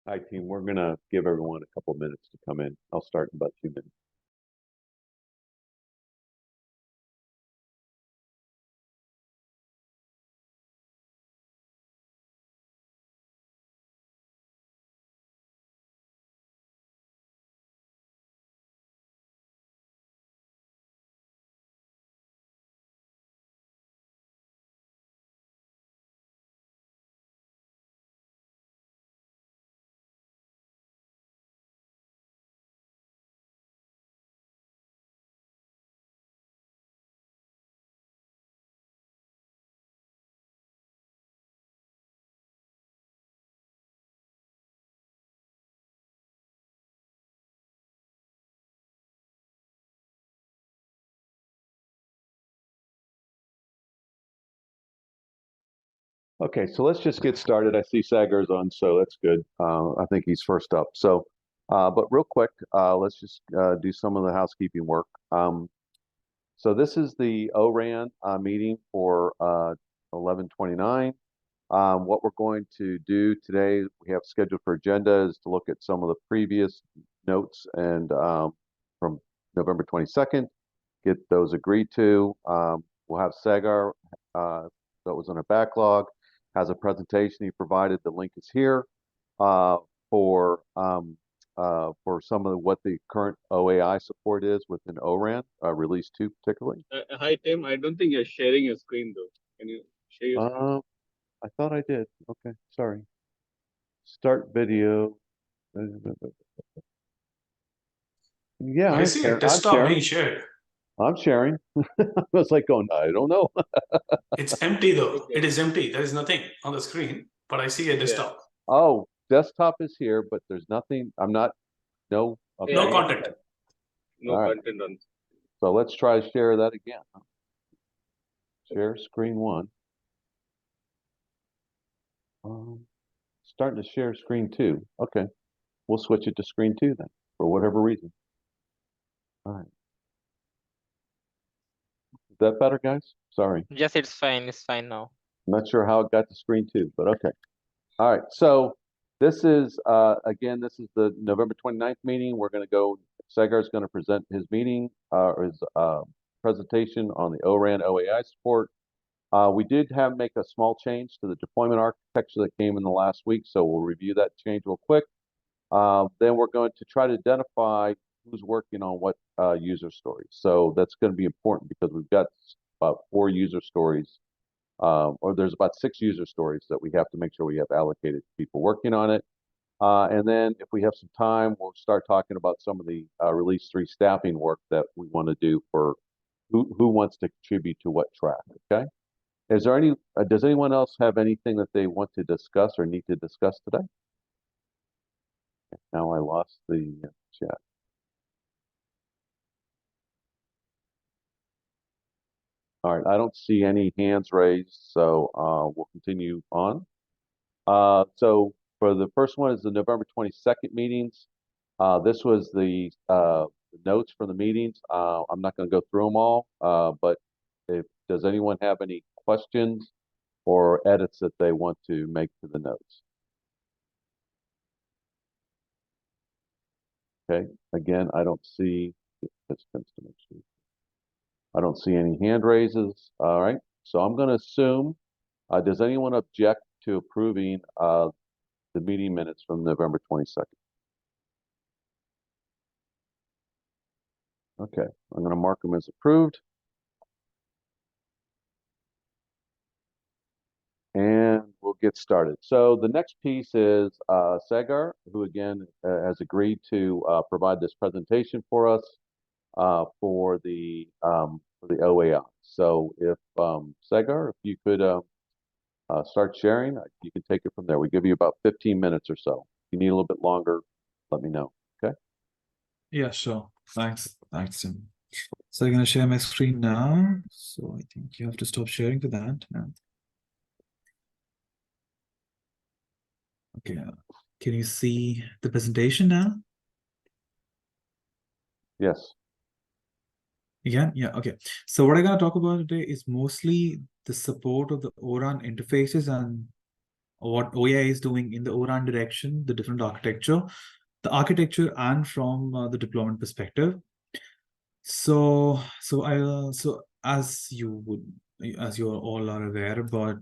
Hi, team. We're going to give everyone a couple of minutes to come in. I'll start in about 2 minutes. Okay, so let's just get started. I see Sagar's on, so that's good. I think he's first up. But real quick, let's just do some of the housekeeping work. So this is the ORAN meeting for 11/29. What we're going to do today, we have scheduled for agenda is to look at some of the previous notes and from November 22nd, get those agreed to. We'll have Sagar that was on a backlog, has a presentation he provided. The link is here uh, for some of what the current OAI support is within ORAN, release 2 particularly. Hi, Tim. I don't think you're sharing your screen though. Can you share your screen? I thought I did. Okay, sorry. Start video. Yeah, I see a desktop being shared. I'm sharing. I was like going, I don't know. It's empty though. Okay. It is empty. There is nothing on the screen, but I see a desktop. Oh, desktop is here, but there's nothing. I'm not, no. Okay. No content. No All right. content on. So let's try to share that again. Share screen 1. Starting to share screen 2. Okay. We'll switch it to screen 2 then, for whatever reason. All right. Is that better, guys? Sorry. Yes, it's fine. It's fine now. I'm not sure how it got to screen 2, but okay. All right. So this is, again, this is the November 29th meeting. We're going to go, Sagar is going to present his meeting, his presentation on the ORAN OAI support. We did make a small change to the deployment architecture that came in the last week, so we'll review that change real quick. Then we're going to try to identify who's working on what user stories. So that's going to be important because we've got about 4 user stories, or there's about 6 user stories that we have to make sure we have allocated people working on it. And then if we have some time, we'll start talking about some of the release 3 staffing work that we want to do for who wants to contribute to what track, okay? Is there any, does anyone else have anything that they want to discuss or need to discuss today? Now I lost the chat. All right, I don't see any hands raised, so we'll continue on. So for the first one is the November 22nd meetings. This was the notes from the meetings. I'm not going to go through them all, but does anyone have any questions or edits that they want to make to the notes? Okay, again, I don't see participants to make sure. I don't see any hand raises. All right, so I'm going to assume, does anyone object to approving the meeting minutes from November 22nd? Okay, I'm going to mark them as approved. And we'll get started. So the next piece is Sagar, who again has agreed to provide this presentation for us for the OAI. So if Sagar, if you could start sharing, you can take it from there. We give you about 15 minutes or so. If you need a little bit longer, let me know. Okay. Yeah, sure. Thanks, Tim. So I'm going to share my screen now. So I think you have to stop sharing for that. Okay, can you see the presentation now? Yes. Yeah, okay. So what I'm going to talk about today is mostly the support of the ORAN interfaces and what OAI is doing in the ORAN direction, the different architecture, and from the deployment perspective. So as you all are aware, but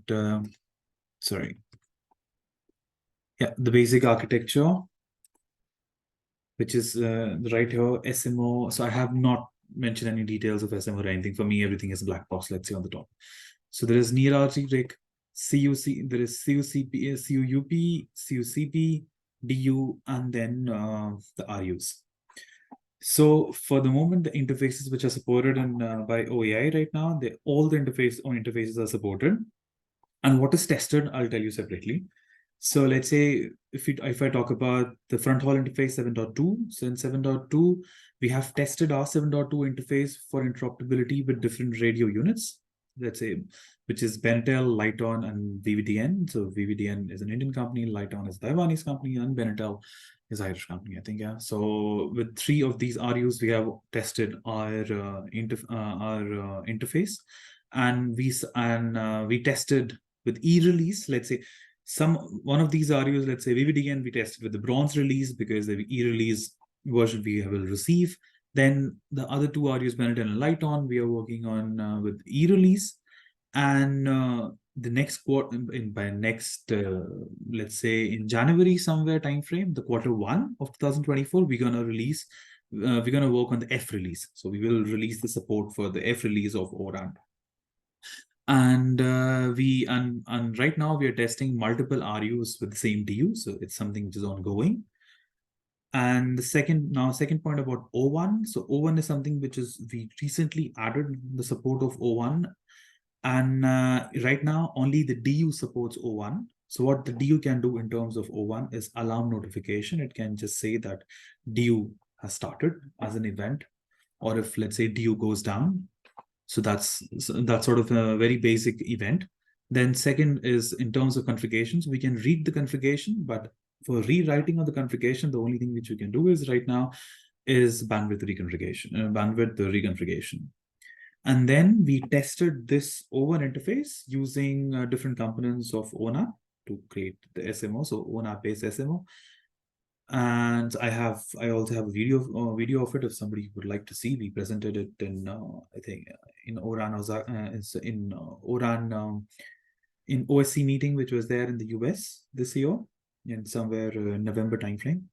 sorry, yeah, the basic architecture, which is right here, SMO. So I have not mentioned any details of SMO or anything. For me, everything is black box, let's say, on the top. So there is near RT rig, CUC, there is CUCP, CUUP, CUCP, DU, and then the RUs. So for the moment, the interfaces which are supported by OAI right now, all the interfaces are supported. And what is tested, I'll tell you separately. So let's say if I talk about the front hall interface 7.2, so in 7.2, we have tested our 7.2 interface for interoperability with different radio units, let's say, which is Benetel, Lighton, and VVDN. So VVDN is an Indian company, Lighton is a Taiwanese company, and Benetel is an Irish company, I think, yeah. So with 3 of these RUs, we have tested our interface, and we tested with e-release, let's say, one of these RUs, let's say VVDN, we tested with the bronze release because the e-release version we will receive. Then the other 2 RUs, Benetel and Lighton, we are working on with e-release. And the next quarter, let's say in January somewhere timeframe, the Q1 of 2024, we're gonna release. We're gonna work on the F release. So we will release the support for the F release of ORAN. And right now we are testing multiple RUs with the same DU, so it's something which is ongoing. And the second point about O1. So O1 is something which we recently added the support of O1, and right now only the DU supports O1. So what the DU can do in terms of O1 is alarm notification. It can just say that DU has started as an event, or if let's say DU goes down. So that's sort of a very basic event. Then second is in terms of configurations, we can read the configuration, but for rewriting of the configuration, the only thing which we can do is right now is bandwidth reconfiguration. And then we tested this ORAN interface using different components of ONAP to create the SMO, so ONAP-based SMO. And I also have a video of it if somebody would like to see. We presented it in I think in ORAN in OSC meeting, which was there in the US this year in somewhere November timeframe.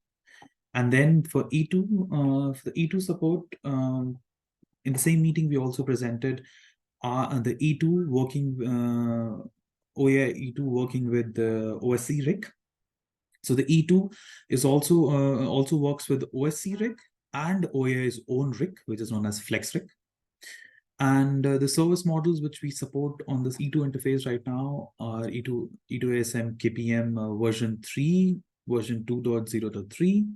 And then for E2 for the E2 support, in the same meeting we also presented the E2 working OAI E2 working with the OSC rig. So the E2 is also works with OSC rig and OAI's own rig, which is known as Flex rig. And the service models which we support on this E2 interface right now are E2 ASM KPM version 3, version 2.0.3,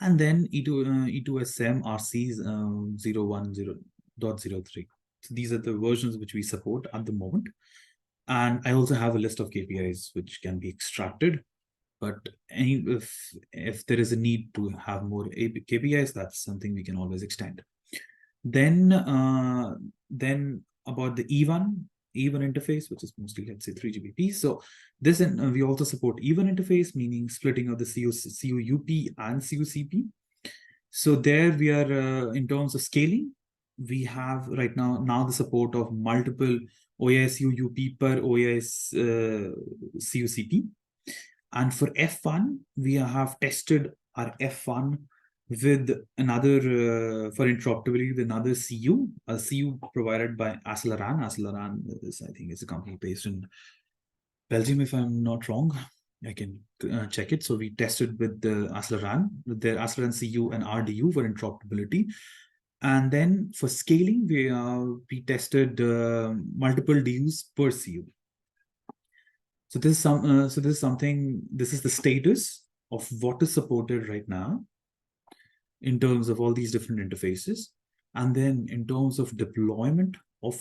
and then E2SM RC 0.10.03. So these are the versions which we support at the moment. And I also have a list of KPIs which can be extracted. But if there is a need to have more KPIs, that's something we can always extend. Then about the E1 interface, which is mostly, let's say, 3GBP. So this we also support E1 interface, meaning splitting of the CUUP and CUCP. So there we are in terms of scaling, we have right now the support of multiple OAS CUUP per OAS CUCP. And for F1, we have tested our F1 with another, for interoperability with another CU, a CU provided by ORAN. ORAN is, I think, is a company based in Belgium, if I'm not wrong. I can check it. So we tested with the ORAN, with their ORAN CU and RDU for interoperability. And then for scaling, we tested multiple DUs per CU. So this is something. This is the status of what is supported right now in terms of all these different interfaces, and then in terms of deployment of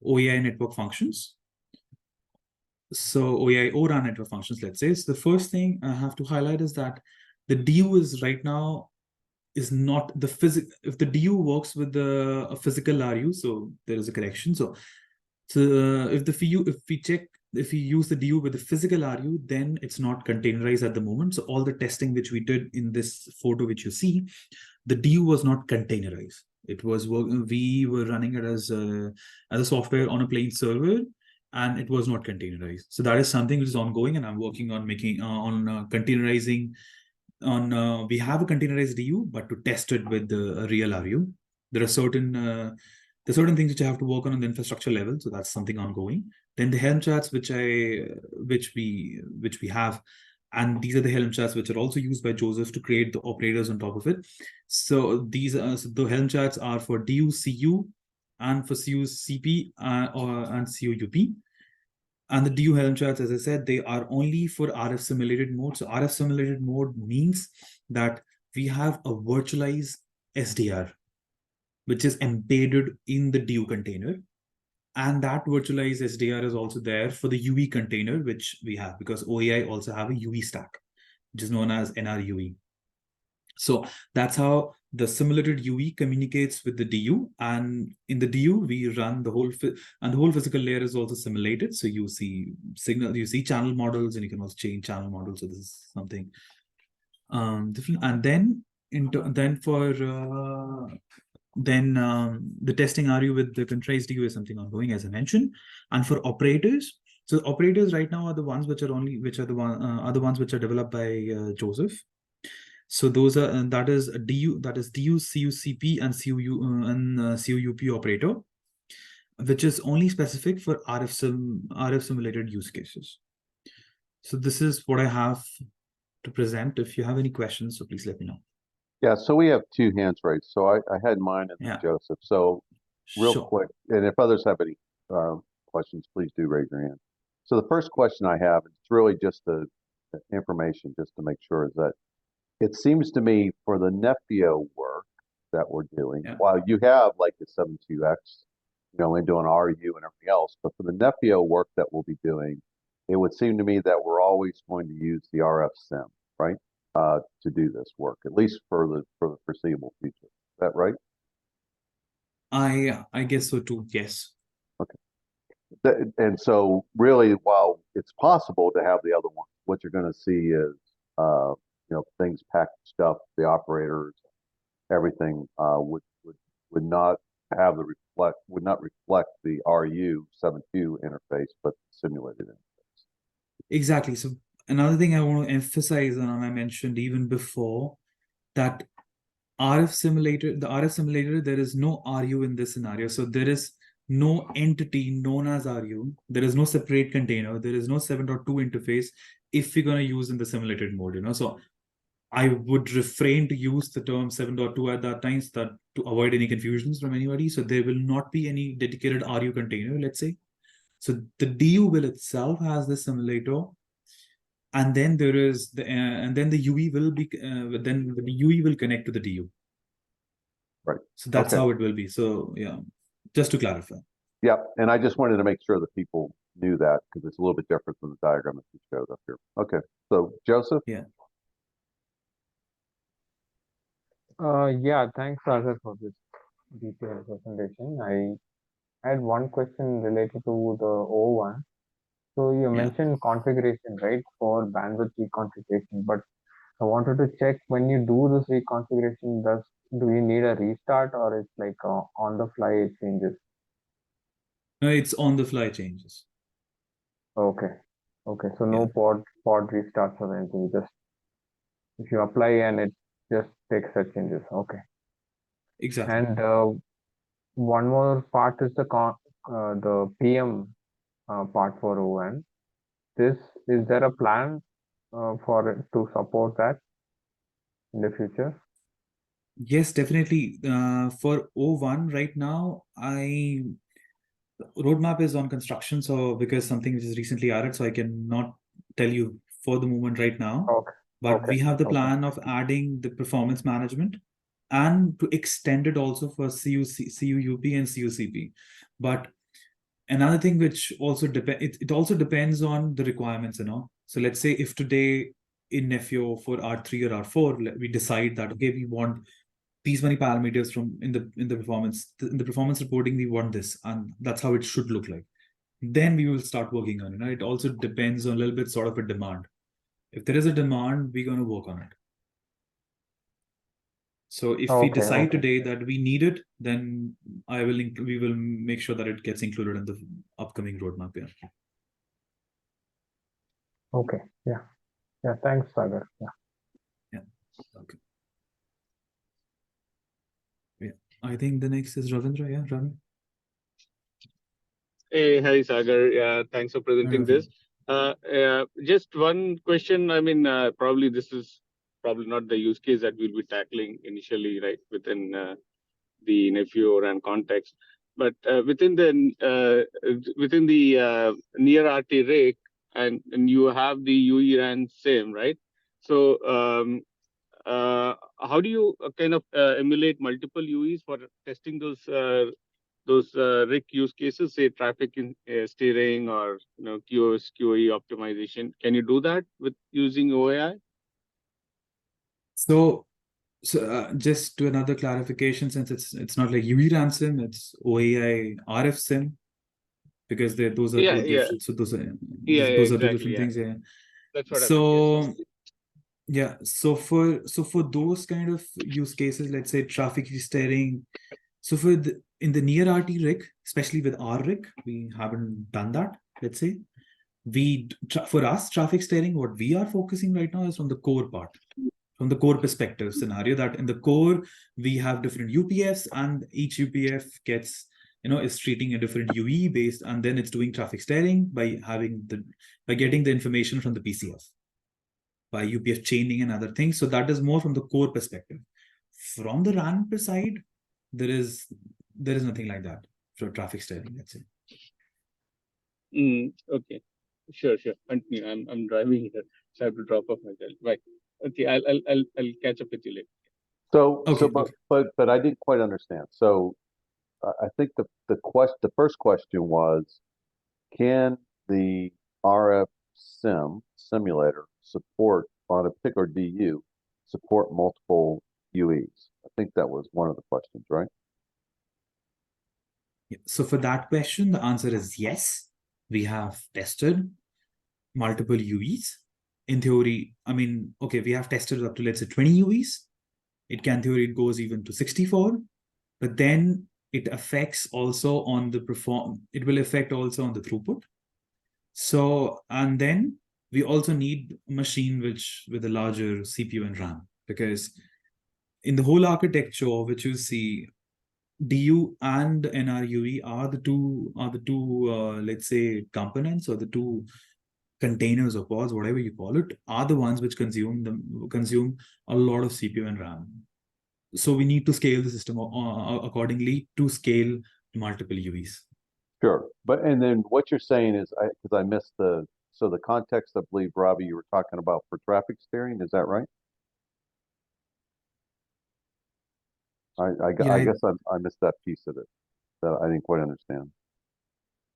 OAI network functions. So OAI ORAN network functions, let's say. So the first thing I have to highlight is that the DU is right now is not the physical. If the DU works with a physical RU, so there is a correction. So if we check if we use the DU with the physical RU, then it's not containerized at the moment. So all the testing which we did in this photo which you see, the DU was not containerized. It was we were running it as a software on a plain server, and it was not containerized. So that is something which is ongoing, and I'm working on making containerizing. We have a containerized DU, but to test it with the real RU, there are certain things which I have to work on the infrastructure level. So that's something ongoing. Then the Helm charts which we have, and these are the Helm charts which are also used by Joseph to create the operators on top of it. So these are the Helm charts are for DU CU and for CU CP and CU UP. And the DU Helm charts, as I said, they are only for RF simulated mode. So RF simulated mode means that we have a virtualized SDR, which is embedded in the DU container. And that virtualized SDR is also there for the UE container, which we have, because OAI also have a UE stack, which is known as NRUE. So that's how the simulated UE communicates with the DU. And in the DU, we run the whole, and the whole physical layer is also simulated. So you see signal, you see channel models, and you can also change channel models. So this is something different. And then the testing RU with the containerized DU is something ongoing, as I mentioned. And for operators, so operators right now are the ones which are ones which are developed by Joseph. So those are that is DU, CUCP, and CUUP operator, which is only specific for RF simulated use cases. So this is what I have to present. If you have any questions, so please let me know. Yeah, so we have two hands raised. So I had mine and Yeah. Joseph. So real Sure. quick, and if others have any questions, please do raise your hand. So the first question I have, it's really just the information, just to make sure, is that it seems to me for the Nefio work that we're doing, Yeah. while you have like the 72X, and doing RU and everything else, but for the Nefio work that we'll be doing, it would seem to me that we're always going to use the RF sim, right? To do this work, at least for the foreseeable future. Is that right? I guess so too. Yes. Okay. And so really, while it's possible to have the other one, what you're going to see is, things packaged up, the operators, everything would not have would not reflect the RU72 interface, but simulated interface. Exactly. So another thing I want to emphasize, and I mentioned even before, that the RF simulator, there is no RU in this scenario. So there is no entity known as RU. There is no separate container. There is no 7.2 interface if we're going to use in the simulated mode, So I would refrain to use the term 7.2 at that time, so that to avoid any confusions from anybody. So there will not be any dedicated RU container, let's say. So the DU will itself has the simulator, and then there is and then the UE will be then the UE will connect to the DU. Right. So that's Okay. how it will be. So yeah, just to clarify. Yeah, and I just wanted to make sure that people knew that, because it's a little bit different from the diagram that you showed up here. Okay, so Joseph? Yeah. Yeah, thanks, Raja, for this detailed presentation. I had one question related to the ORAN. So you mentioned configuration, right, for bandwidth reconfiguration, but I wanted to check, when you do this reconfiguration, do you need a restart, or it's like on the fly changes? No, it's on the fly changes. Okay. So no pod restarts or anything. Just if you apply and it just takes the changes. Okay. Exactly. And one more part is the PM part for ORAN. Is there a plan for it to support that in the future? Yes, definitely. For O1 right now, roadmap is on construction. So because something which is recently added, so I cannot tell you for the moment right now. Okay. But we have the Okay. plan of adding the performance management and to extend it also for CUUP and CUCP. But another thing which also it also depends on the requirements, So let's say if today in Nefio for R3 or R4, we decide that, okay, we want these many parameters from in the performance reporting, we want this, and that's how it should look like. then we will start working on it. It also depends on a little bit sort of a demand. If there is a demand, we're going to work on it. So if we Okay, decide okay. today that we need it, then we will make sure that it gets included in the upcoming roadmap. Yeah. Okay. Yeah. Yeah. Thanks, Sagar. Yeah. Okay. Yeah. I think the next is Ravindra. Yeah, Ravi. Hey, hi Sagar. Yeah, thanks for presenting this. Just one question. I mean, probably this is probably not the use case that we'll be tackling initially, right, within the nephew ORAN context, but within the near RT rig, and you have the UE-RAN SIM, right? So how do you kind of emulate multiple UEs for testing those RIC use cases, say traffic in steering or QoS QoE optimization? Can you do that with using OAI? So just to another clarification, since it's not like UE-RAN SIM, it's OAI RF SIM, because those are two different. So those are those are two different things. Yeah. That's what I So meant. yeah. So for those kind of use cases, let's say traffic steering. So in the near RT rig, especially with our rig, we haven't done that. Let's say for us traffic steering, what we are focusing right now is on the core part. From the core perspective scenario, that in the core we have different UPFs, and each UPF gets is treating a different UE based, and then it's doing traffic steering by getting the information from the PCF by UPF chaining and other things. So that is more from the core perspective. From the RAN side, there is nothing like that for traffic steering, let's say. Okay, sure. Continue. I'm driving here, so I have to drop off myself. Right. Okay, I'll catch up with you later. So, Okay, but I didn't quite understand. So, I think the first question was, can the RF simulator support on a particular DU support multiple UEs? I think that was one of the questions, right? So for that question, the answer is yes. We have tested multiple UEs. In theory, I mean, okay, we have tested up to, let's say, 20 UEs. It goes even to 64, but then it affects also on the it will affect also on the throughput. So, and then we also need a machine with a larger CPU and RAM, because in the whole architecture, which you see, DU and NRUE are the two let's say components, or the two containers or pods, whatever you call it, are the ones which consume a lot of CPU and RAM. So we need to scale the system accordingly to scale multiple UEs. Sure, and then what you're saying is, because I missed the context, I believe, Robbie, you were talking about for traffic steering. Is that right? I guess I missed that piece of it that I didn't quite understand.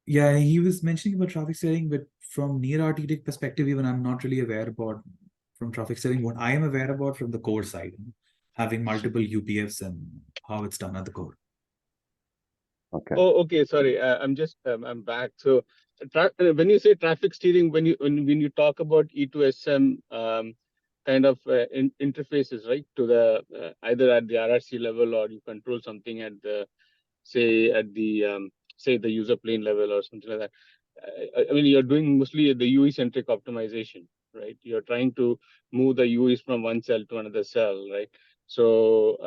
Yeah, he was mentioning about traffic steering, but from near RT perspective, even I'm not really aware about from traffic steering. What I am aware about from the core side, having multiple UPFs and how it's done at the core. Okay. Oh, okay. Sorry, I'm back. So, when you say traffic steering, when you talk about E2SM kind of interfaces, right, to the either at the RRC level, or you control something at the say the user plane level or something like that. I mean, you're doing mostly the UE centric optimization, right? You're trying to move the UEs from one cell to another cell, right? So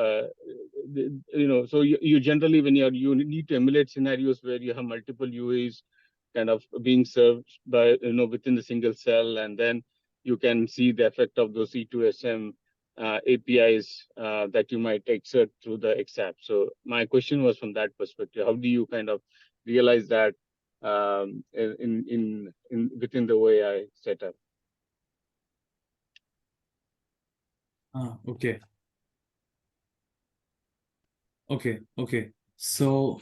so you generally, when you need to emulate scenarios where you have multiple UEs kind of being served by within the single cell, and then you can see the effect of those E2SM APIs that you might exert through the XApp. So my question was from that perspective: how do you kind of realize that in within the OAI setup? Okay. So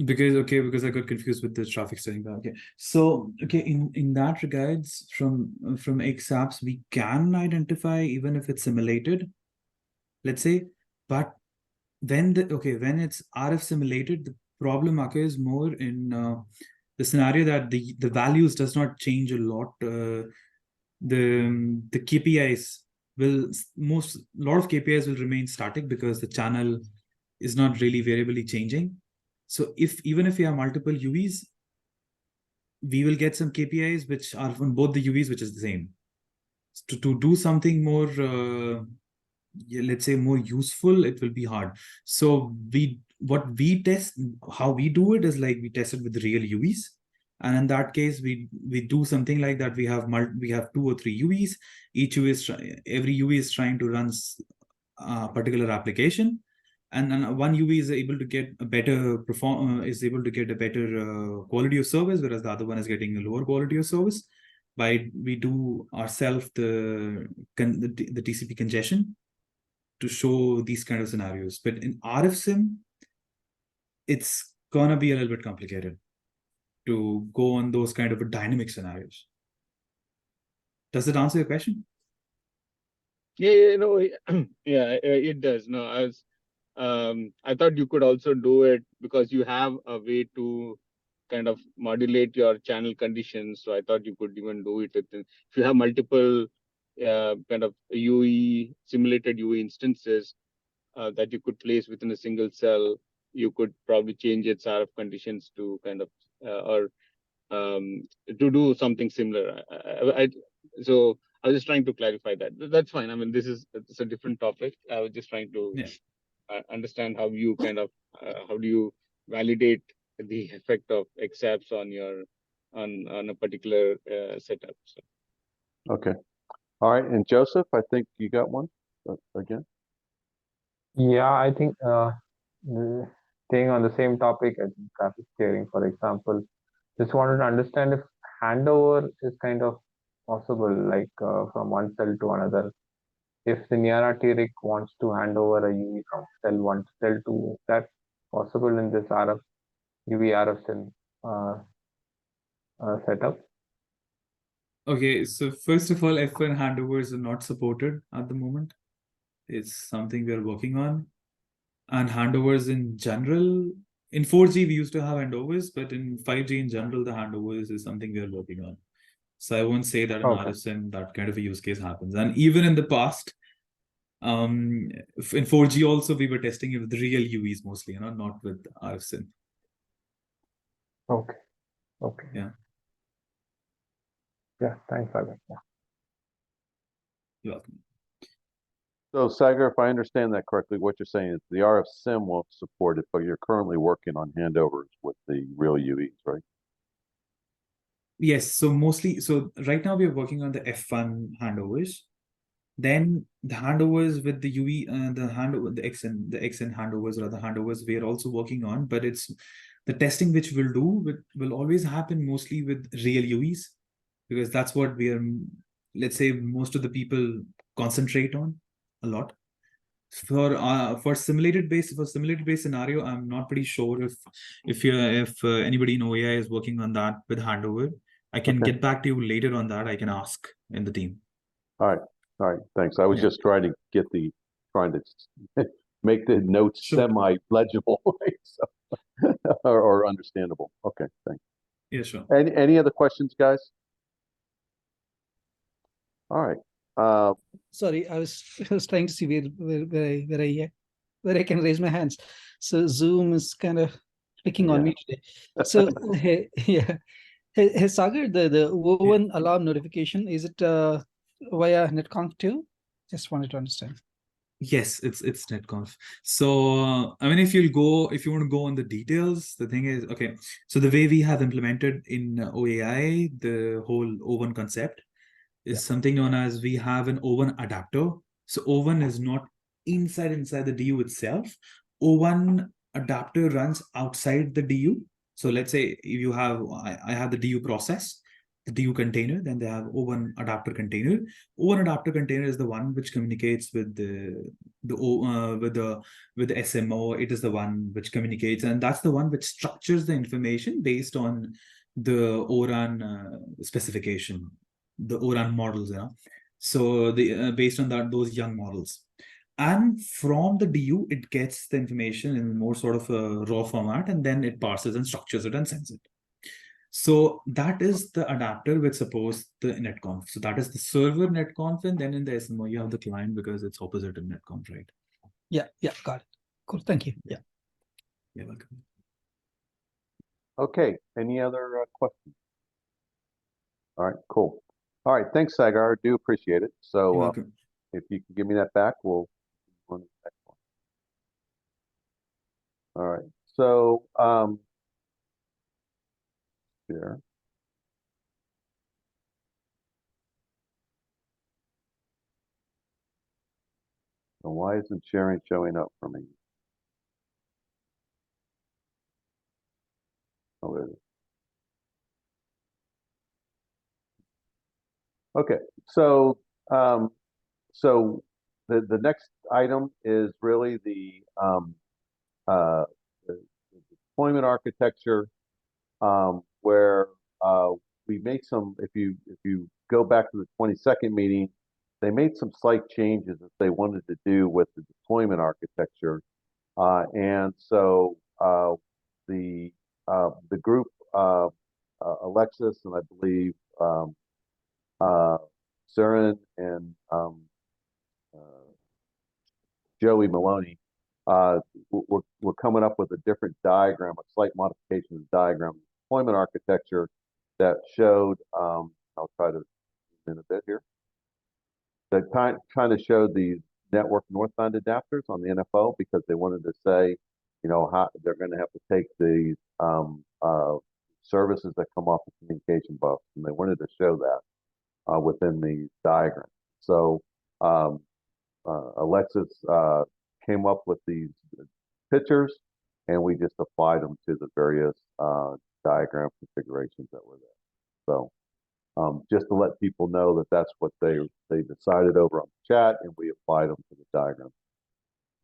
because I got confused with the traffic steering. Okay. So in that regards, from XApps, we can identify even if it's simulated, let's say, but when it's RF simulated, the problem occurs more in the scenario that the values does not change a lot, the KPIs will a lot of KPIs will remain static because the channel is not really variably changing. So even if we have multiple UVs, we will get some KPIs which are on both the UVs, which is the same. To do something more, let's say more useful, it will be hard. So what we test, how we do it is like we test it with the real UVs. And in that case, we do something like that. We have 2 or 3 UVs. Every UV is trying to run a particular application, and one UV is able to get a better quality of service, whereas the other one is getting a lower quality of service. We do ourselves the TCP congestion to show these kind of scenarios. But in RFSIM, it's gonna be a little bit complicated to go on those kind of dynamic scenarios. Does it answer your question? Yeah, no, yeah, it does. No, I thought you could also do it because you have a way to kind of modulate your channel conditions. So I thought you could even do it if you have multiple kind of simulated UE instances that you could place within a single cell. You could probably change its RF conditions to kind of to do something similar. So I was just trying to clarify that. That's fine. I mean, it's a different topic. I was just trying to understand how you kind of how do you validate the effect of XAPs on a particular setup. So. Okay. All right. And Joseph, I think you got one again. Yeah, I think staying on the same topic, I think traffic steering, for example, just wanted to understand if handover is kind of possible, like from one cell to another. If the NIARA TRIC wants to hand over a UV from cell 1 to cell 2, is that possible in this UV RFSIM setup? Okay, so first of all, F1 handovers are not supported at the moment. It's something we are working on. And handovers in general, in 4G, we used to have handovers, but in 5G in general, the handovers is something we are working on. So I won't say that in RFSIM, that kind of a use case happens. And even in the past, in 4G also, we were testing it with real UVs mostly, not with RFSIM. Okay. Yeah. Yeah, thanks, Sagar. Yeah. You're welcome. So Sagar, if I understand that correctly, what you're saying is the RFSIM won't support it, but you're currently working on handovers with the real UVs, right? Yes, so right now we are working on the F1 handovers. Then the handovers with the UV, the XN handovers or the handovers we are also working on, but it's the testing which we'll do will always happen mostly with real UVs, because that's what we are, let's say, most of the people concentrate on a lot. For simulated based scenario, I'm not pretty sure if anybody in OAI is working on that with handover. I can get back to you later on that. I can ask in the team. All right, thanks. I was just trying to make the notes semi-legible, right? So, or understandable. Okay, thanks. Yeah, sure. Any other questions, guys? All right. Sorry, I was trying to see where I can raise my hands. So Zoom is kind of picking on me today. So hey, Sagar, the O1 alarm notification, is it via netconf too? Just wanted to understand. Yes, it's netconf. So I mean, if you want to go on the details, the thing is, okay, so the way we have implemented in OAI the whole O1 concept is something known as, we have an O1 adapter. So O1 is not inside the DU itself. O1 adapter runs outside the DU. So let's say if I have the DU process, the DU container, then they have O1 adapter container. O1 adapter container is the one which communicates with the SMO. It is the one which communicates, and that's the one which structures the information based on the ORAN specification, the ORAN models. So based on those young models. And from the DU, it gets the information in more sort of a raw format, and then it parses and structures it and sends it. So that is the adapter which supports the netconf. So that is the server netconf, and then in the SMO you have the client because it's opposite in netconf, right? Yeah, got it. Cool, thank you. Yeah. You're welcome. Okay, any other questions? All right, cool. All right, thanks, Sagar. I do appreciate it. You're So welcome. if you can give me that back, we'll go on to the next one. All right, so here. And why isn't sharing showing up for me? Oh, there it is. Okay, so so the next item is really the the deployment architecture, where we made some. If you go back to the 22nd meeting, they made some slight changes that they wanted to do with the deployment architecture, and so the group, Alexis and I believe Saren and Joey Maloney, we're coming up with a different diagram, a slight modification of the diagram, deployment architecture that showed. I'll try to zoom in a bit here. That kind of showed these network northbound adapters on the NFO because they wanted to say, how they're going to have to take these services that come off the communication bus, and they wanted to show that within the diagram. So Alexis came up with these pictures, and we just applied them to the various diagram configurations that were there. So just to let people know that that's what they decided over on the chat, and we applied them to the diagram.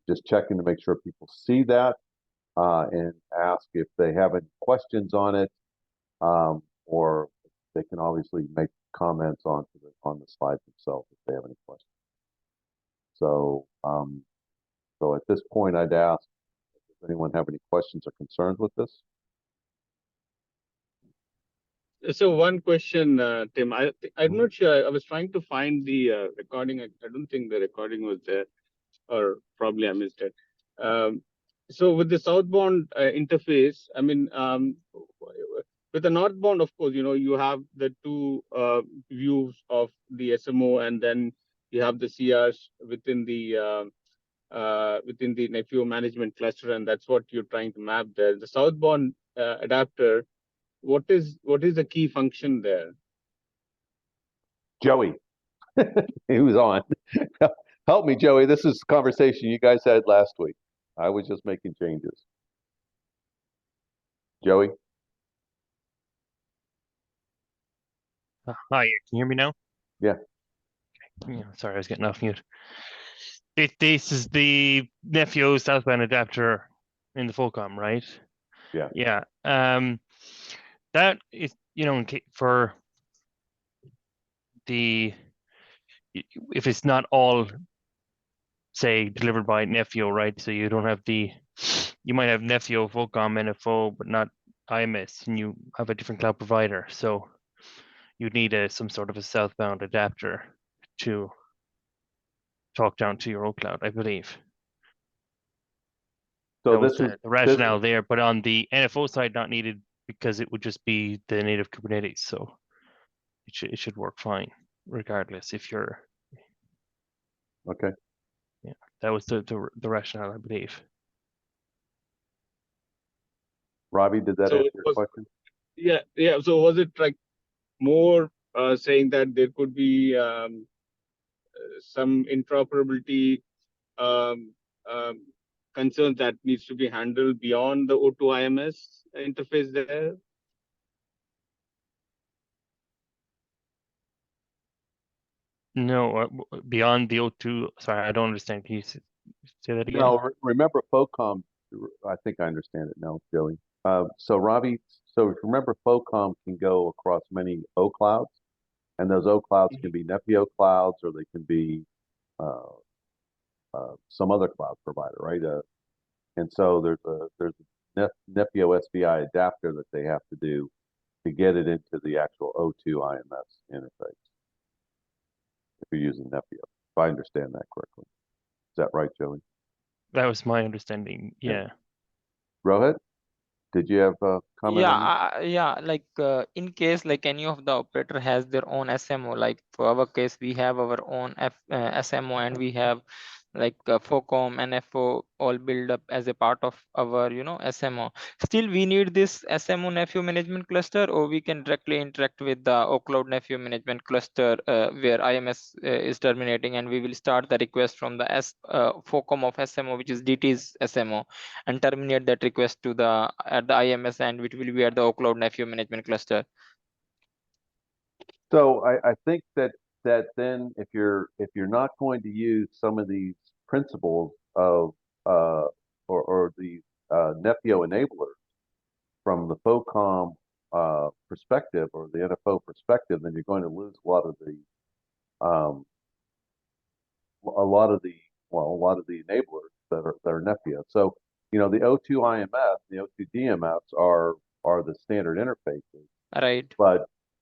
Just checking to make sure people see that and ask if they have any questions on it, or they can obviously make comments on the slides themselves if they have any questions. So, so at this point, I'd ask, does anyone have any questions or concerns with this? So one question, Tim, I'm not sure. I was trying to find the recording. I don't think the recording was there, or probably I missed it. So with the southbound interface, I mean, with the northbound, of course, you have the two views of the SMO, and then you have the CRs within the NFO management cluster, and that's what you're trying to map there. The southbound adapter, what is the key function there? Joey, he was on. Help me, Joey. This is a conversation you guys had last week. I was just making changes. Joey? Hi, can you hear me now? Yeah. Yeah, sorry, I was getting off mute. This is the NFO southbound adapter in the FOCOM, right? Yeah. Yeah. That is, for the if it's not all, say, delivered by NFO, right? So you don't have you might have NFO, FOCOM, NFO, but not IMS, and you have a different cloud provider. So you'd need some sort of a southbound adapter to talk down to your own cloud, I believe. So That was this is the rationale there, but on the NFO side, not needed because it would just be the native Kubernetes. So it should work fine, regardless if you're. okay. Yeah, that was the rationale, I believe. Robbie, did that So answer it your was- question? Yeah. So was it like more saying that there could be some interoperability concerns that needs to be handled beyond the O2 IMS interface there? No, beyond the O2. Sorry, I don't understand. Can you say that again? No, remember FOCOM, I think I understand it now, Joey. So Robbie, so remember FOCOM can go across many O clouds, and those O clouds can be NFO clouds, or they can be some other cloud provider, right? And so there's a NFO SBI adapter that they have to do to get it into the actual O2 IMS interface. If you're using Nepio, if I understand that correctly. Is that right, Joey? That was my understanding. Yeah. Yeah. Rohit, did you have a comment on that? Yeah, like in case like any of the operator has their own SMO, like for our case we have our own SMO, and we have like FOCOM and FO all build up as a part of our SMO. Still we need this SMO nephew management cluster, or we can directly interact with the OCloud nephew management cluster where IMS is terminating, and we will start the request from the FOCOM of SMO, which is DT's SMO, and terminate that request to the at the IMS, and it will be at the OCloud nephew management cluster. So I think that then if you're not going to use some of these principles of or the Nepio enablers from the FOCOM perspective or the NFO perspective, then you're going to lose a lot of the enablers that are Nepio. So the O2 IMS, the O2 DMS are the standard interfaces, Right.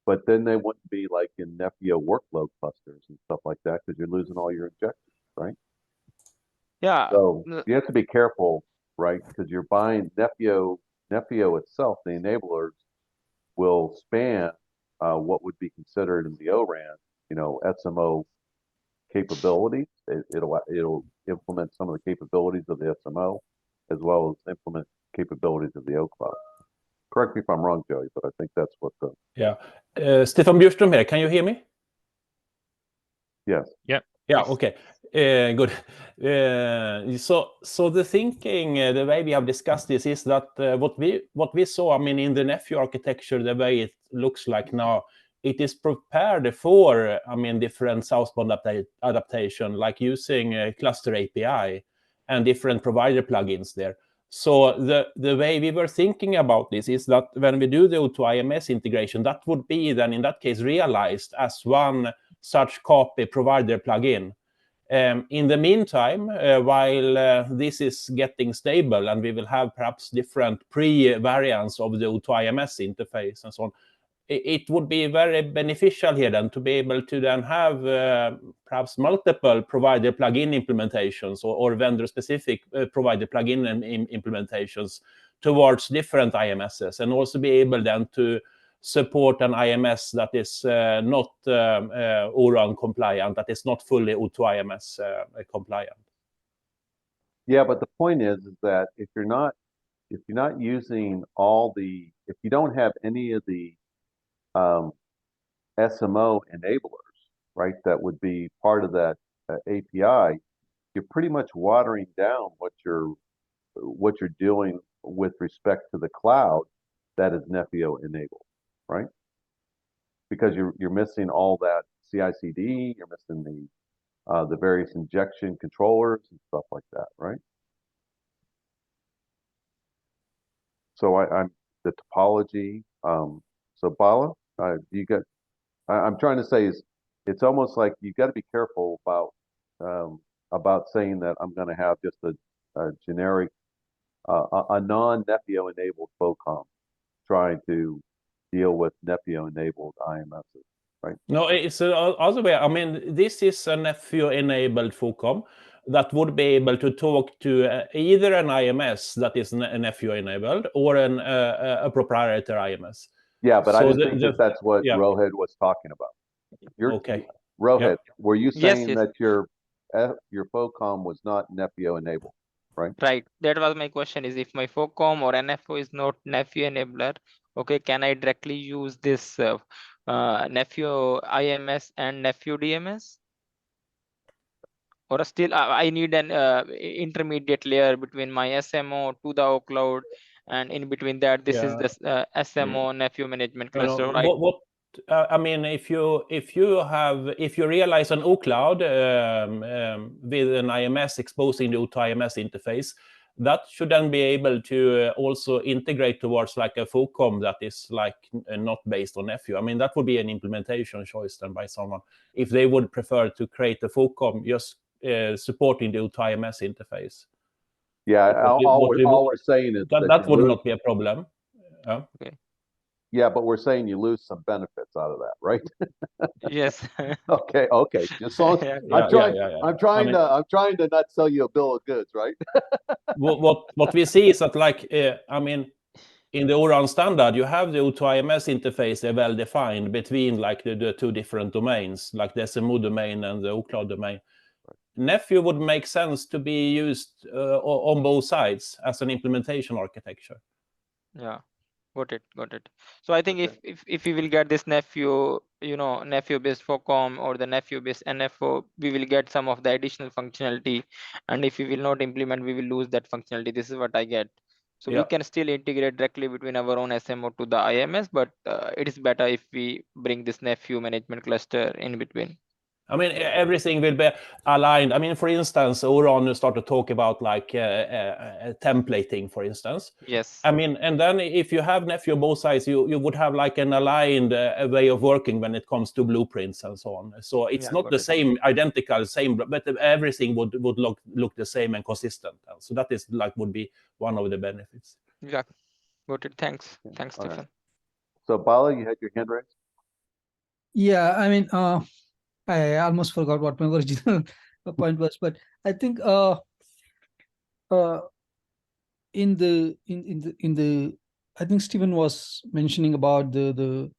but then they wouldn't be like in Nepio workload clusters and stuff like that because you're losing all your injections, right? Yeah. So you have to be careful, right? Because you're buying Nepio itself, the enablers will span what would be considered in the ORAN, SMO capabilities. It'll implement some of the capabilities of the SMO as well as implement capabilities of the OCloud. Correct me if I'm wrong, Joey, but I think that's what the... Yeah. Stefan Bjurström here. Can you hear me? Yes. Yeah. Yeah, Yes. okay. Good. So the thinking, the way we have discussed this is that what we saw, in the Nephew architecture, the way it looks like now, it is prepared for, different southbound adaptation, like using cluster API and different provider plugins there. So the way we were thinking about this is that when we do the O2 IMS integration, that would be then in that case realized as one such copy provider plugin. In the meantime, while this is getting stable and we will have perhaps different pre-variants of the O2 IMS interface and so on, it would be very beneficial here then to be able to then have perhaps multiple provider plugin implementations or vendor-specific provider plugin implementations towards different IMSs, and also be able then to support an IMS that is not ORAN compliant, that is not fully O2 IMS compliant. Yeah, but the point is that if you're not using if you don't have any of the SMO enablers, right, that would be part of that API, you're pretty much watering down what you're doing with respect to the cloud that is Nepio enabled, right? Because you're missing all that CI/CD, you're missing the various injection controllers and stuff like that, right? So I'm the topology. So Bala, I'm trying to say is it's almost like you've got to be careful about saying that I'm going to have just a generic, a non-Nepio enabled FOCOM trying to deal with Nepio enabled IMSs, right? No, it's the other way. This is a Nephew enabled FOCOM that would be able to talk to either an IMS that is Nephew enabled or a proprietary IMS. Yeah, but So I didn't think that's what Rohit was talking about. Okay. Rohit, were you saying Yes. that your FOCOM was not Nepio enabled, right? Right. That was my question, is if my FOCOM or NFO is not Nephew enabler, okay, can I directly use this Nephew IMS and Nephew DMS? Or still I need an intermediate layer between my SMO to the OCloud, and in between that this is the SMO Nephew management cluster, right? If you realize an OCloud with an IMS exposing the O2 IMS interface, that should then be able to also integrate towards like a FOCOM that is like not based on Nephew. That would be an implementation choice then by someone if they would prefer to create a FOCOM just supporting the O2 IMS interface. Yeah, all we're saying is that would not be a problem. Okay. Yeah, but we're saying you lose some benefits out of that, right? Yes. Okay, okay. Just so Yeah. I'm trying. Yeah. I'm I trying mean, to. I'm trying to not sell you a bill of goods, right? what we see is that, like, I mean, in the ORAN standard, you have the O2IMS interface well defined between like the two different domains, like the SMO domain and the OCloud domain. Nephew would make sense to be used on both sides as an implementation architecture. Yeah, got it. So I think Okay. if we will get this Nephew, Nephew based FOCOM or the Nephew based NFO, we will get some of the additional functionality, and if we will not implement, we will lose that functionality. This is what I get. So we Yeah. can still integrate directly between our own SMO to the IMS, but it is better if we bring this Nephew management cluster in between. I mean, everything will be aligned. I mean, for instance, ORAN start to talk about like templating, for instance. Yes. I mean, and then if you have Nephew on both sides, you would have like an aligned way of working when it comes to blueprints and so on. So it's Yeah, not got the it. same, identical, same, but everything would look the same and consistent. So that is like would be one of the benefits. Yeah, got it. Thanks, All right. Stephen. So Bala, you had your hand raised. Yeah, I mean, I almost forgot what my original point was, but I think in the I think Stephen was mentioning about the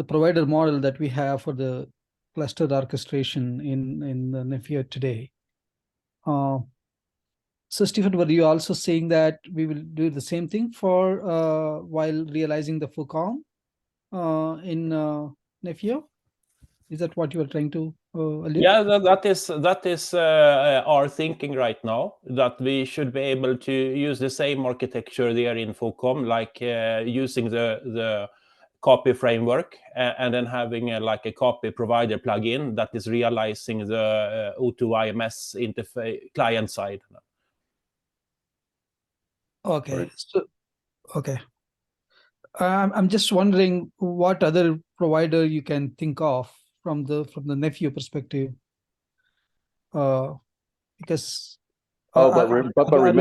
provider model that we have for the clustered orchestration in the Nephew today. So Stephen, were you also saying that we will do the same thing for while realizing the FOCOM in Nephew? Is that what you are trying to allude? Yeah, that is our thinking right now, that we should be able to use the same architecture there in FOCOM, like using the copy framework and then having like a copy provider plugin that is realizing the O2IMS interface client side. Okay, Right. so okay. I'm just wondering what other provider you can think of from the Nephew perspective, because But are we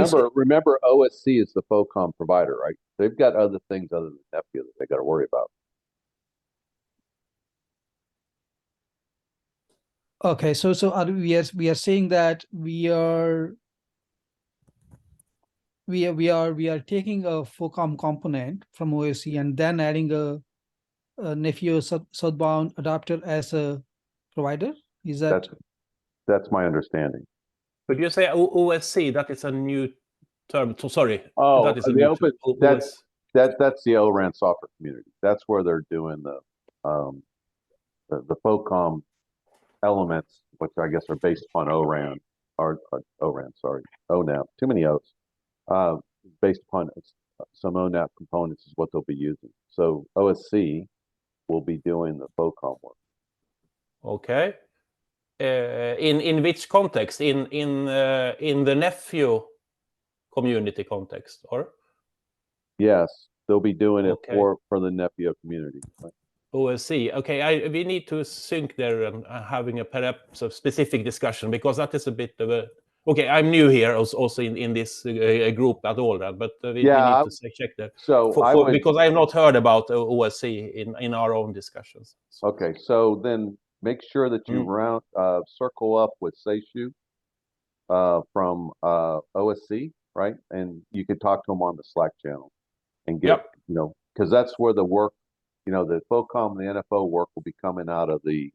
say- remember, OSC is the FOCOM provider, right? They've got other things other than Nephew that they got to worry about. okay, so are we are saying that we are taking a FOCOM component from OSC and then adding a Nephew southbound adapter as a provider? Is that That's my understanding. Could you say OSC? That is a new term. So sorry. Oh, that is a the new open term. that's the ORAN software community. That's where they're doing the FOCOM elements, which I guess are based upon ORAN or ORAN, sorry, ONAP. Too many O's. Based upon some ONAP components is what they'll be using. So OSC will be doing the FOCOM work. Okay. In which context? In the Nephew community context, or? Yes, they'll be doing it Okay. for the Nephew community. Right? OSC. Okay, we need to sync there and having a perhaps a specific discussion, because that is a bit of a. Okay, I'm new here also in this group at all, but we need to check that. So because I have not heard about OSC in our own discussions. Okay, so then make sure that you circle up with Seishu from OSC, right? And you can talk to him on the Slack channel and get, because that's where the work, the FOCOM, the NFO work will be coming out of the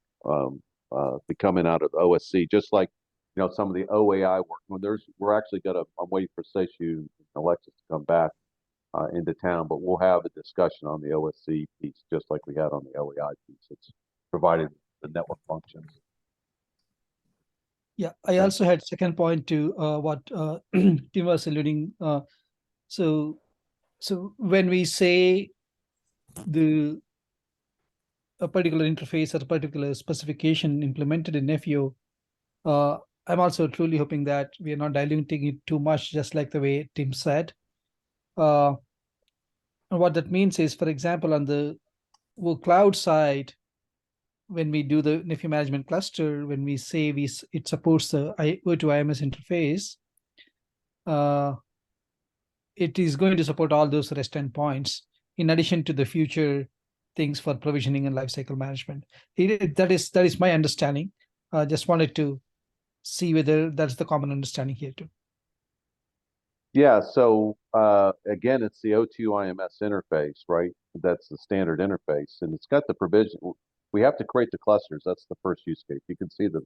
OSC, just like, some of the OAI work. When we're actually I'm waiting for Seishu and Alexis to come back into town, but we'll have a discussion on the OSC piece, just like we had on the OAI piece. It's provided the network functions. Yeah, I also had second point to what Tim was alluding. So when we say a particular interface or a particular specification implemented in Nephew, I'm also truly hoping that we are not diluting it too much, just like the way Tim said. What that means is, for example, on the cloud side, when we do the Nephew management cluster, when we say it supports the O2IMS interface, it is going to support all those REST endpoints. in addition to the future things for provisioning and lifecycle management. That is my understanding. Just wanted to see whether that's the common understanding here too. Yeah, so again, it's the O2 IMS interface, right? That's the standard interface, and it's got the provision. We have to create the clusters. That's the first use case. You can see the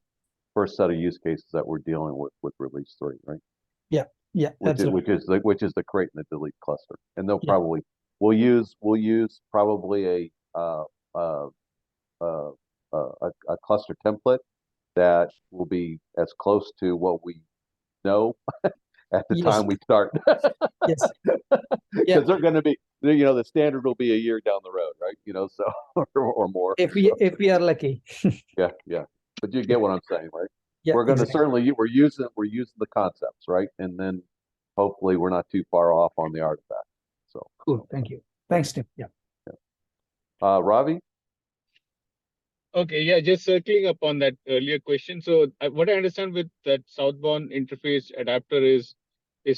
first set of use cases that we're dealing with release 3, right? Yeah, absolutely. Which is the create and the delete cluster, and they'll Yeah. probably we'll use probably a cluster template that will be as close to what we know at the Yes. time we start. Yes. Because Yeah. they're going to be, the standard will be a year down the road, right? So or more. If we are lucky. Yeah. But you get what I'm saying, right? Yeah, We're going to exactly. we're using the concepts, right? And then hopefully we're not too far off on the artifact. So Cool. Thank you. Thanks, Tim. Yeah. Ravi? Okay, yeah, just circling up on that earlier question. So what I understand with that southbound interface adapter is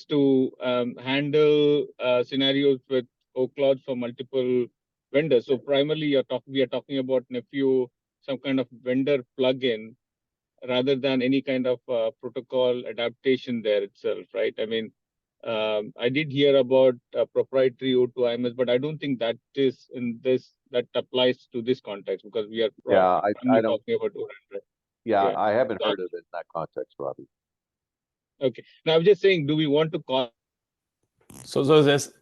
to handle scenarios with OCloud for multiple vendors. So primarily we are talking about Nephew, some kind of vendor plugin rather than any kind of protocol adaptation there itself, right? I mean, I did hear about proprietary O2 IMS, but I don't think that is that applies to this context because we are I don't. talking about ORAN, right? Yeah, Yeah. I haven't heard of it in that context, Ravi. Okay. Now I'm just saying, do we want to call? So there's,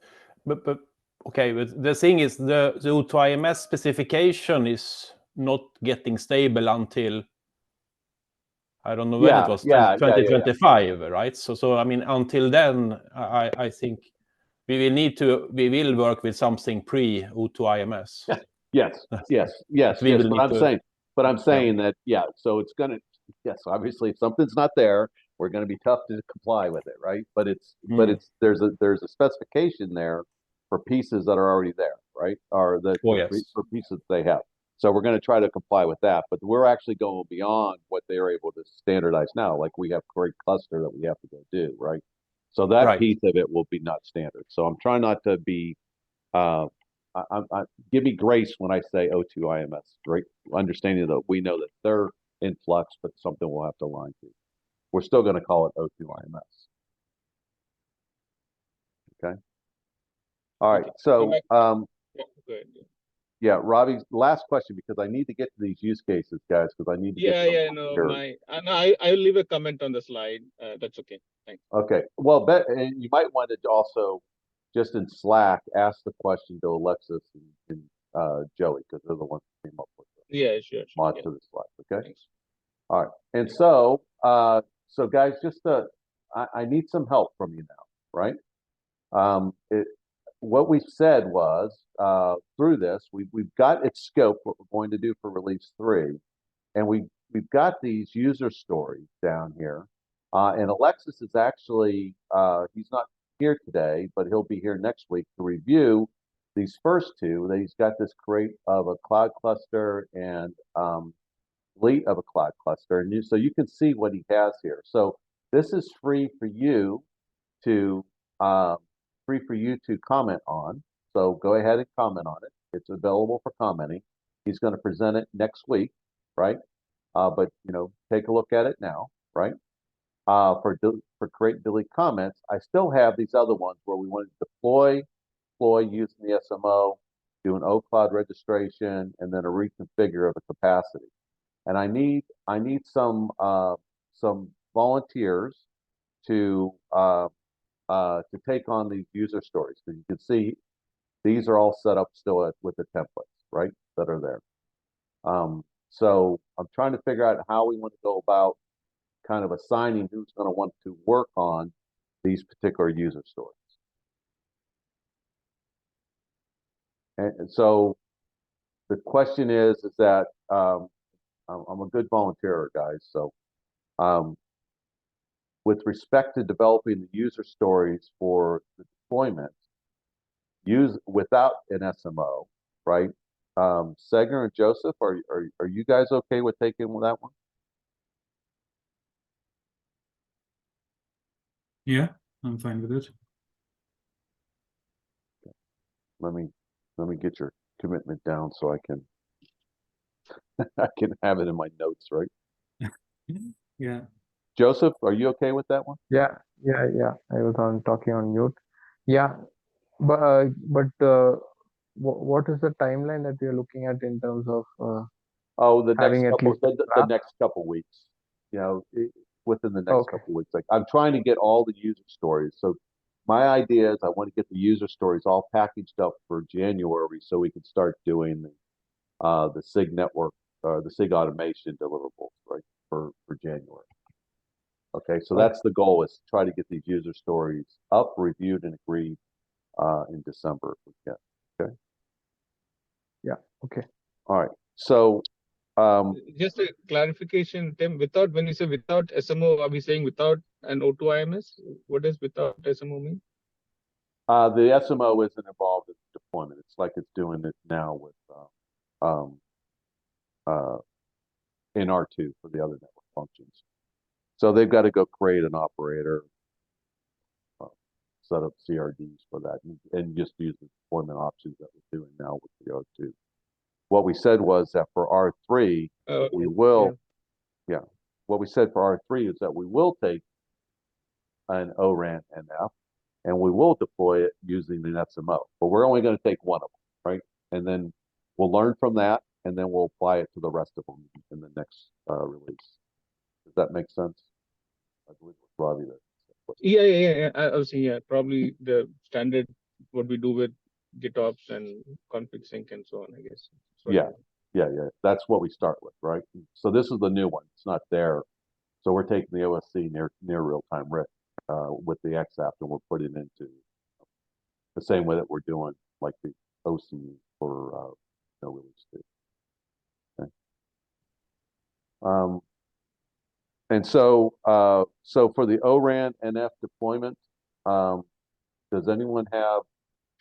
but okay, but the thing is the O2 IMS specification is not getting stable until, I don't know when it was, 2025, right? So I mean, until then, I think we will work with something pre O2 IMS. Yes. We will But I'm saying that, so it's gonna, obviously if something's not there, we're gonna be tough to comply with it, right? But there's a specification there for pieces that are already there, right? Or for pieces they have. So we're gonna try to comply with that, but we're actually going beyond what they're able to standardize now. Like we have great cluster that we have to go do, right? So that piece of it will be not standard. So I'm trying not to be give me grace when I say O2 IMS, right? Understanding that we know that they're in flux, but something we'll have to align to. We're still going to call it O2 IMS. Okay. All right. So, Robbie's last question, because I need to get to these use cases, guys, because I need to get I'll leave a comment on the slide. That's okay. Thanks. Okay. Well, and you might want to also just in Slack ask the question to Alexis and Joey, because they're the ones who came up with it. Yeah, sure. Mod to the Slack. Okay. Thanks. All right. And so, guys, just I need some help from you now, right? What we said was through this, we've got its scope, what we're going to do for release 3, and we've got these user stories down here. And Alexis is actually he's not here today, but he'll be here next week to review these first two. That he's got this crate of a cloud cluster and delete of a cloud cluster, and so you can see what he has here. So this is free for you to comment on. So go ahead and comment on it. It's available for commenting. He's going to present it next week, right? But take a look at it now, right? For create and delete comments, I still have these other ones where we want to deploy using the SMO, do an OCloud registration, and then a reconfigure of the capacity. And I need some volunteers to take on these user stories, because you can see these are all set up still with the templates, right, that are there. So I'm trying to figure out how we want to go about kind of assigning who's going to want to work on these particular user stories. And so the question is that I'm a good volunteer, guys. So with respect to developing the user stories for the deployment, without an SMO, right? Seger and Joseph, are you guys okay with taking that one? Yeah, I'm fine with it. Let me Let me get your commitment down so I can I can have it in my notes, right? Yeah. Joseph, are you okay with that one? Yeah, yeah. I was talking on mute. Yeah, but what is the timeline that we are looking at in terms of Oh, the next having at couple, least a the draft? next couple weeks, you know, within the next Okay. couple weeks. Like I'm trying to get all the user stories. So my idea is I want to get the user stories all packaged up for January so we can start doing the SIG network, the SIG automation deliverables, right, for January. Okay, so that's the goal, is to try to get these user stories up, reviewed, and agreed in December if we can. Okay. Yeah. Okay. All right. So Just a clarification, Tim. Without, when you say without SMO, are we saying without an O2 IMS? What does without SMO mean? the SMO isn't involved in the deployment. It's like it's doing it now with in R2 for the other network functions. So they've got to go create an operator, set up CRDs for that, and just use the deployment options that we're doing now with the R2. What we said was that for R3, we will, yeah, what we said for R3 is that we will take an ORAN NF and we will deploy it using an SMO, but we're only going to take one of them, right? And then we'll learn from that, and then we'll apply it to the rest of them in the next release. Does that make sense? I believe it was Robbie that. Yeah. I was saying, yeah, probably the standard what we do with GitOps and config sync and so on, I guess. Yeah. That's what we start with, right? So this is the new one. It's not there. So we're taking the OSC near real-time RIP with the XApp, and we're putting it into the same way that we're doing like the OC for no release two. Okay. And so for the ORAN NF deployment, does anyone have,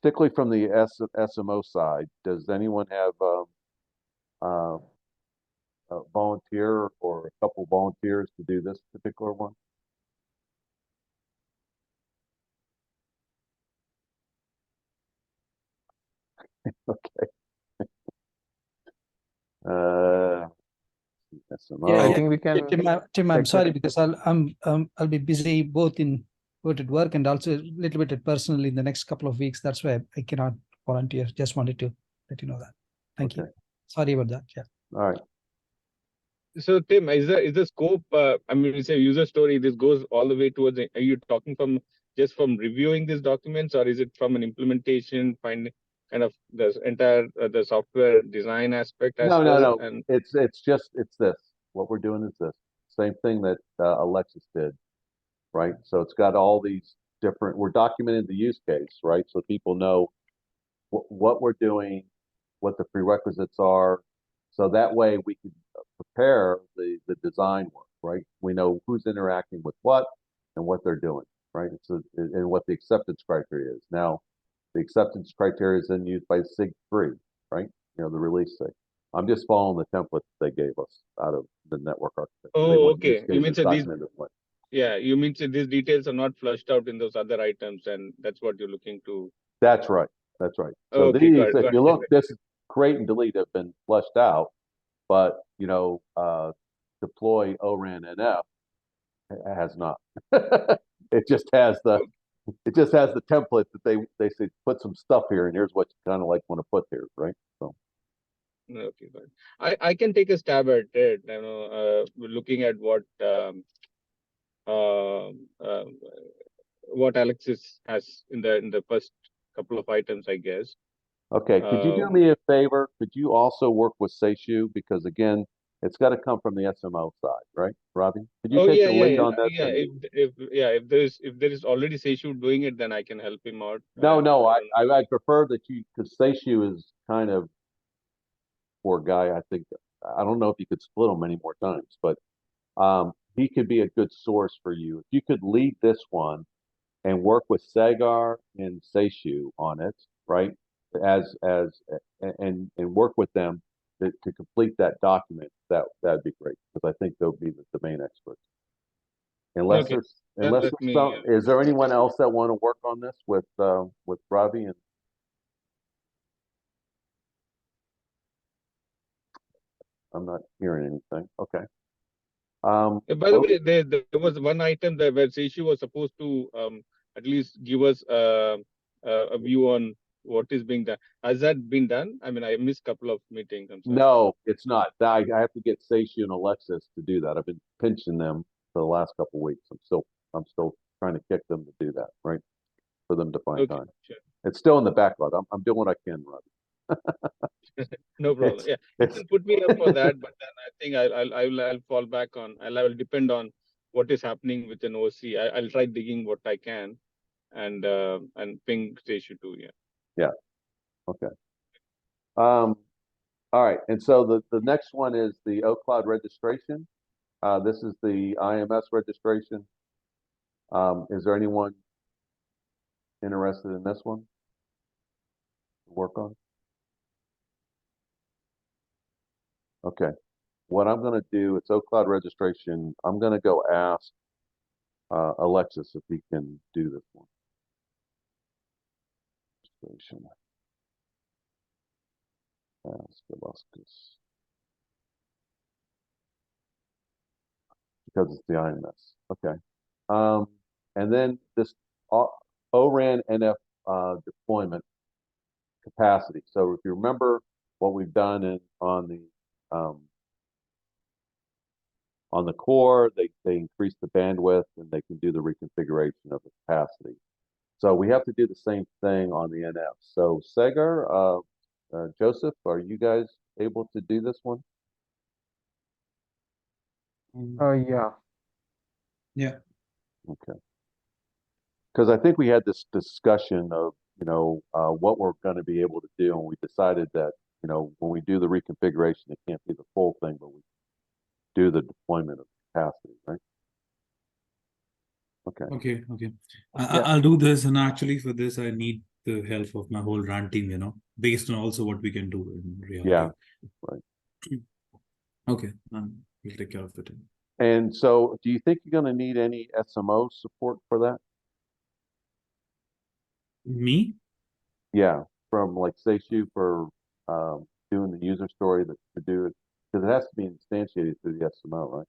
particularly from the SMO side, does anyone have a volunteer or a couple volunteers to do this particular one? Okay. SMO. Yeah, I think we can. Tim, I'm check sorry it. because I'll be busy both at work and also a little bit at personal in the next couple of weeks. That's why I cannot volunteer. Just wanted to let you know that. Thank you. Sorry about that. Yeah. All right. So Tim, is the scope? I mean, it's a user story. This goes all the way towards. Are you talking from just from reviewing these documents, or is it from an implementation, kind of the entire the software design aspect as well? No. And It's this. What we're doing is this. Same thing that Alexis did, right? So it's got all these different. We're documenting the use case, right? So people know what we're doing, what the prerequisites are, so that way we can prepare the design work, right? We know who's interacting with what and what they're doing, right? So, and what the acceptance criteria is. Now, the acceptance criteria is then used by SIG 3, right? You know, the release SIG. I'm just following the template they gave us out of the network architecture. oh, okay. You mean these? Yeah, you mean these details are not flushed out in those other items, and that's what you're looking to. That's right. So okay, these, got it. if you look, this create and delete have been fleshed out, but you know, deploy ORAN NF has not. It just has the template that they say put some stuff here, and here's what you kind of like want to put here, right? So. Okay, good. I can take a stab at it. You know, looking at what Alexis has in the first couple of items, I guess. Okay, could you do me a favor? Could you also work with Seishu, because again, it's got to come from the SMO side, right, Robbie? Could you take the lead on that? Yeah. If there is already Seishu doing it, then I can help him out. No. I prefer that you, because Seishu is kind of poor guy. I think I don't know if you could split him many more times, but he could be a good source for you. If you could lead this one and work with Sagar and Seishu on it, right? And work with them to complete that document, that'd be great, because I think they'll be the main experts. Unless is there anyone else that want to work on this with Ravi? And I'm not hearing anything. Okay. By the way, there was one item that where Seishu was supposed to at least give us a view on what is being done. Has that been done? I mean, I missed a couple of meetings. I'm sorry. No, it's not. I have to get Seishu and Alexis to do that. I've been pinching them for the last couple of weeks. I'm still trying to kick them to do that, right? For them to find Okay, time. sure. It's still in the backlog. I'm doing what I can, Robbie. No problem. Yeah, you can put me up for that, but then I think I'll fall back on. I'll depend on what is happening with an OC. I'll try digging what I can, and ping Seishu too. Yeah. Yeah. Okay. All right. And so the next one is the OCloud registration. This is the IMS registration. Is there anyone interested in this one to work on? Okay. What I'm going to do, it's OCloud registration. I'm going to go ask Alexis if he can do this one. Registration. Ask Alexis. Because it's the IMS. Okay. And then this ORAN NF deployment capacity. So if you remember what we've done on the core, they increase the bandwidth and they can do the reconfiguration of the capacity. So we have to do the same thing on the NF. So Segar, Joseph, are you guys able to do this one? Yeah. Yeah. Okay. Because I think we had this discussion of, what we're going to be able to do, and we decided that, when we do the reconfiguration, it can't be the full thing, but we do the deployment of capacity, right? Okay. Okay. Yeah. I'll do this, and actually for this I need the help of my whole RAN team, based on also what we can do in reality. Yeah. Right. Okay, we'll take care of it. And so, do you think you're going to need any SMO support for that? Me? Yeah, from like Seishu for doing the user story to do it, because it has to be instantiated through the SMO, right?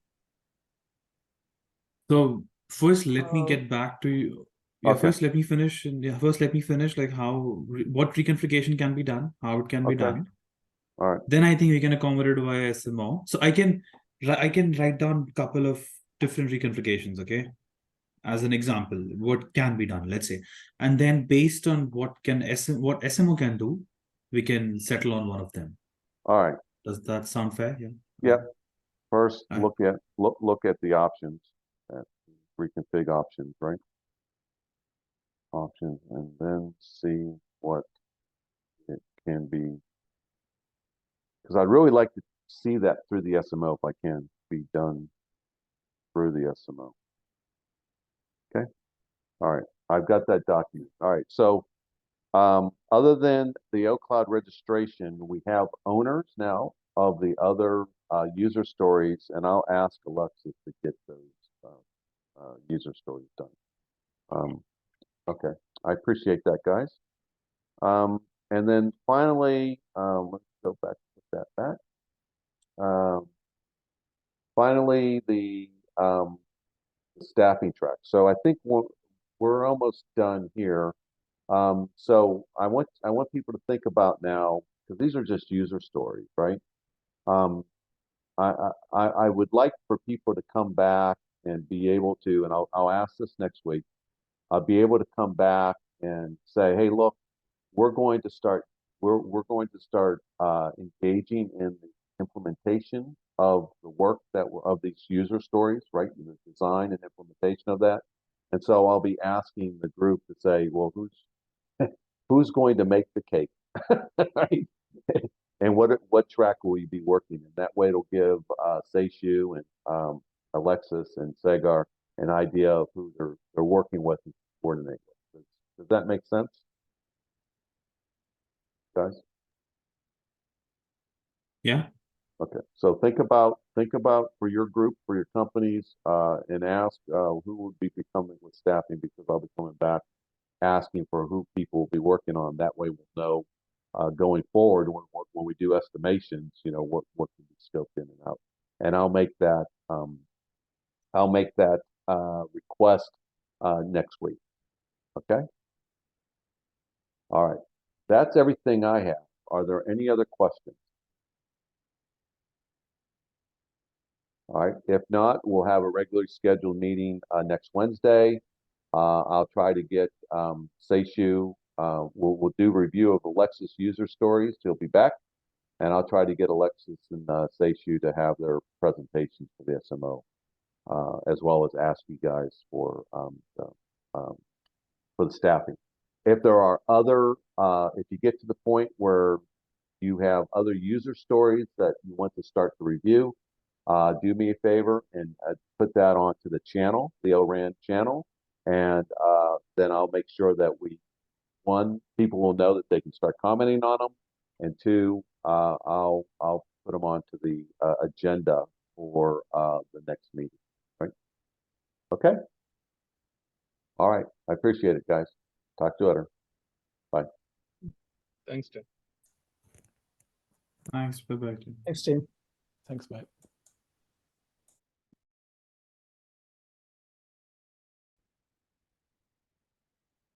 So first, let me get back to you. Yeah, Okay. first let me finish. First let me finish like what reconfiguration can be done, how it can be Okay. done. All right. Then I think we can accommodate via SMO. So I can write down a couple of different reconfigurations, okay? As an example, what can be done, let's say. And then based on what SMO can do, we can settle on one of them. All right. Does that sound fair? Yeah. Yep. First, All right. look at the options, reconfig options, right? Options, and then see what it can be. Because I'd really like to see that through the SMO if I can be done through the SMO. Okay. All right. I've got that document. All right. So other than the OCloud registration, we have owners now of the other user stories, and I'll ask Alexis to get those user stories done. Okay. I appreciate that, guys. And then finally, let's go back, put that back. Finally, the staffing track. So I think we're almost done here. So I want people to think about now, because these are just user stories, right? I would like for people to come back and be able to, and I'll ask this next week. I'll be able to come back and say, hey, look, we're going to start engaging in the implementation of the work of these user stories, right? The design and implementation of that. And so I'll be asking the group to say, well, who's going to make the cake, right? And what track will you be working in? That way, it'll give Seishu and Alexis and Segar an idea of who they're working with and coordinate with. Does that make sense, guys? Yeah. Okay. So think about for your group, for your companies, and ask who will be becoming with staffing, because I'll be coming back asking for who people will be working on. That way, we'll know going forward when we do estimations, you know, what can be scoped in and out. And I'll make that request next week. Okay. All right. That's everything I have. Are there any other questions? All right. If not, we'll have a regularly scheduled meeting next Wednesday. I'll try to get Seishu. We'll do review of Alexis user stories. He'll be back, and I'll try to get Alexis and Seishu to have their presentations for the SMO, as well as ask you guys for the staffing. If there are other, if you get to the point where you have other user stories that you want to start to review, do me a favor and put that onto the channel, the ORAN channel, and then I'll make sure that people will know that they can start commenting on them, and two, I'll put them onto the agenda for the next meeting. Right? Okay. All right. I appreciate it, guys. Talk to you later. Bye. Thanks, Tim. Thanks. Bye-bye. Thanks, Tim. Thanks, bye.